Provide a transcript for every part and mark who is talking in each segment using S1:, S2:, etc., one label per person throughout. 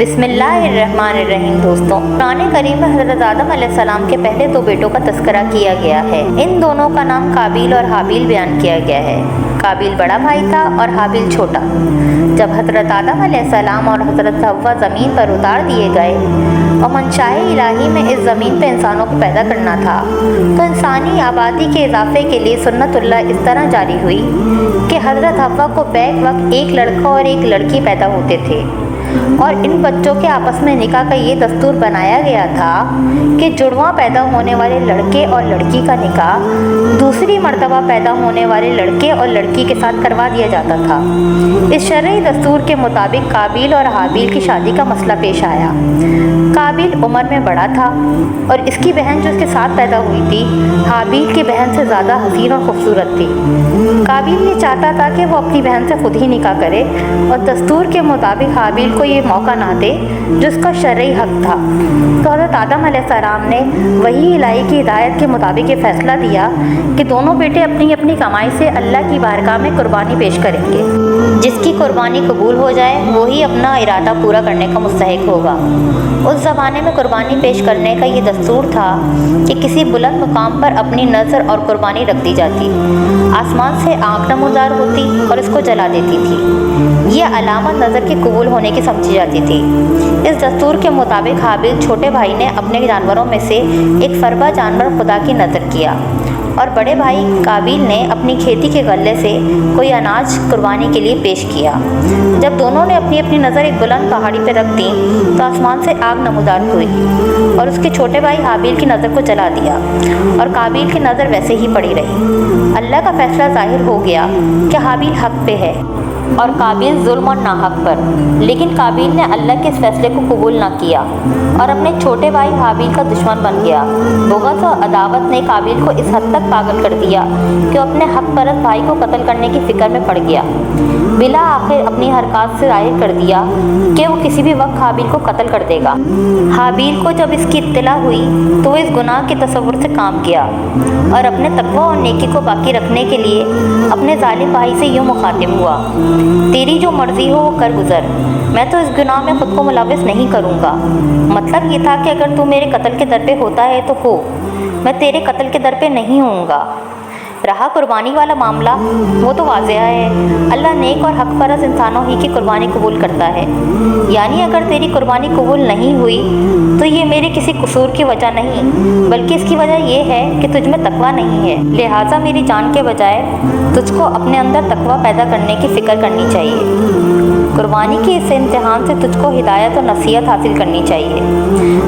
S1: बिस्मिल्लाहिर्रहमानिर्रहीम। दोस्तों, कुरान करीम में हज़रत आदम अलैहिस्सलाम के पहले दो बेटों का तज़किरा किया गया है। इन दोनों का नाम काबिल और हाबिल बयान किया गया है। काबिल बड़ा भाई था और हाबिल छोटा। जब हज़रत आदम अलैहिस्सलाम और हज़रत हव्वा ज़मीन पर उतार दिए गए और मंशाए इलाही में इस ज़मीन पर इंसानों को पैदा करना था, तो इंसानी आबादी के इजाफे के लिए सुन्नतुल्लाह इस तरह जारी हुई कि हज़रत हव्वा को बैक वक्त एक लड़का और एक लड़की पैदा होते थे और इन बच्चों के आपस में निकाह का ये दस्तूर बनाया गया था कि जुड़वां पैदा होने वाले लड़के और लड़की का निकाह दूसरी मर्तबा पैदा होने वाले लड़के और लड़की के साथ करवा दिया जाता था। इस शरई दस्तूर के मुताबिक काबिल और हाबिल की शादी का मसला पेश आया। काबिल उम्र में बड़ा था और इसकी बहन जो उसके साथ पैदा हुई थी हाबिल की बहन से ज़्यादा हसीन और खूबसूरत थी। काबिल ये चाहता था कि वो अपनी बहन से खुद ही निकाह करे और दस्तूर के मुताबिक हाबिल को ये मौका ना दे जो उसका शरई हक था। तो हज़रत आदम अलैहिस्सलाम ने वही इलाही की हिदायत के मुताबिक ये फैसला दिया कि दोनों बेटे अपनी अपनी कमाई से अल्लाह की बारगाह में कुर्बानी पेश करेंगे। जिसकी कुर्बानी कबूल हो जाए वही अपना इरादा पूरा करने का मुस्तहिक होगा। उस ज़माने में कुर्बानी पेश करने का ये दस्तूर था कि किसी बुलंद मुकाम पर अपनी नज़र और कुर्बानी रख दी जाती, आसमान से आँख नमूदार होती और इसको जला देती थी। यह अलामत नज़र के कबूल होने की समझी जाती थी। इस दस्तूर के मुताबिक हाबिल छोटे भाई ने अपने जानवरों में से एक फरबा जानवर खुदा की नज़र किया और बड़े भाई काबिल ने अपनी खेती के गल्ले से कोई अनाज कुर्बानी के लिए पेश किया। जब दोनों ने अपनी अपनी नज़र एक बुलंद पहाड़ी पर रख दी तो आसमान से आग नमूदार हुई और उसके छोटे भाई हाबिल की नज़र को जला दिया और काबिल की नज़र वैसे ही पड़ी रही। अल्लाह का फैसला जाहिर हो गया कि हाबिल हक पे है और काबिल जुल्म और नाहक पर। लेकिन काबिल ने अल्लाह के इस फैसले को कबूल ना किया और अपने छोटे भाई हाबिल का दुश्मन बन गया। बुग़्ज़ और अदावत ने काबिल को इस हद तक पागल कर दिया कि वो अपने हक परस्त भाई को कत्ल करने की फ़िक्र में पड़ गया। बिला आखिर अपनी हरकत से जाहिर कर दिया कि वो किसी भी वक्त हाबिल को कत्ल कर देगा। हाबिल को जब इसकी इत्तला हुई तो वो इस गुनाह के तसव्वुर से काम किया और अपने तक़वा और नेकी को बाकी रखने के लिए अपने जालिम भाई से यूँ मुखातिब हुआ, तेरी जो मर्ज़ी हो वो कर गुज़र, मैं तो इस गुनाह में ख़ुद को मुलव्वस नहीं करूँगा। मतलब ये था कि अगर तू मेरे कत्ल के दर पे होता है तो हो, मैं तेरे कत्ल के दर पे नहीं होऊंगा। रहा कुर्बानी वाला मामला, वो तो वाज़ेह है, अल्लाह नेक और हक परस्त इंसानों ही की कुर्बानी कबूल करता है। यानी अगर तेरी कुर्बानी कबूल नहीं हुई तो ये मेरे किसी कसूर की वजह नहीं, बल्कि इसकी वजह यह है कि तुझ में तकवा नहीं है। लिहाजा मेरी जान के बजाय तुझको अपने अंदर तकवा पैदा करने की फ़िक्र करनी चाहिए। कुर्बानी के इस इम्तिहान से तुझको हिदायत और नसीहत हासिल करनी चाहिए।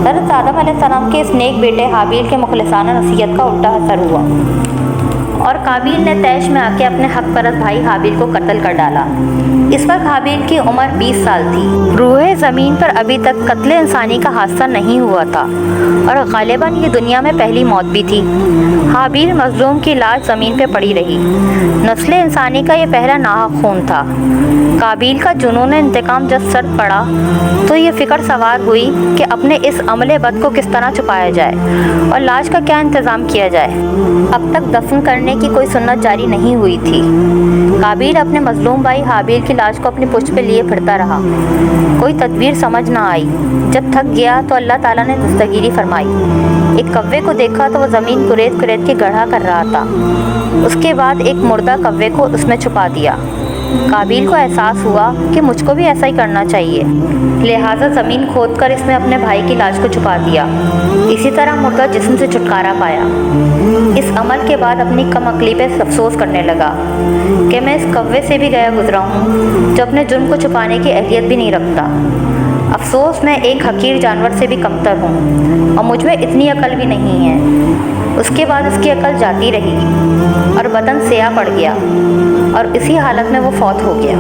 S1: हज़रत आदम अलैहिस्सलाम के इस नेक बेटे हाबिल के मुखलिसाना नसीहत का उल्टा असर हुआ और काबिल ने तैश में आके अपने हक परस्त भाई हाबिल को कत्ल कर डाला। इस वक्त हाबिल की उम्र 20 साल थी। रूहे ज़मीन पर अभी तक कत्ल इंसानी का हादसा नहीं हुआ था और ग़ालिबन ये दुनिया में पहली मौत भी थी। हाबिल मज़लूम की लाश ज़मीन पे पड़ी रही। नस्ल इंसानी का ये पहला नाहक खून था। काबिल का जुनून इंतकाम जब सर पड़ा तो ये फ़िक्र सवार हुई कि अपने इस अमले बद को किस तरह छुपाया जाए और लाश का क्या इंतज़ाम किया जाए। अब तक दफन करने की कोई सुन्नत जारी नहीं हुई थी। काबिल अपने मजलूम भाई हाबिल की लाश को अपनी पुश्त पे लिए फिरता रहा। कोई तदबीर समझ ना आई। जब थक गया तो अल्लाह ताला ने दस्तगीरी फरमाई। एक कव्वे को देखा तो वह ज़मीन कुरेद कुरेद के गड्ढा कर रहा था। उसके बाद एक मुर्दा कव्वे को उसमें छुपा दिया। काबिल को एहसास हुआ कि मुझको भी ऐसा ही करना चाहिए, लिहाजा ज़मीन खोदकर इसने अपने भाई की लाश को छुपा दिया। इसी तरह मुर्दा जिस्म से छुटकारा पाया। इस अमल के बाद अपनी कम अक्ली पे अफसोस करने लगा कि मैं इस कव्वे से भी गया गुजरा हूँ जो अपने जुर्म को छुपाने की अहलियत भी नहीं रखता। अफसोस मैं एक हकीर जानवर से भी कमतर हूँ और मुझ में इतनी अकल भी नहीं है। उसके बाद उसकी अकल जाती रही और बदन सियाह पड़ गया और इसी हालत में वो फौत हो गया।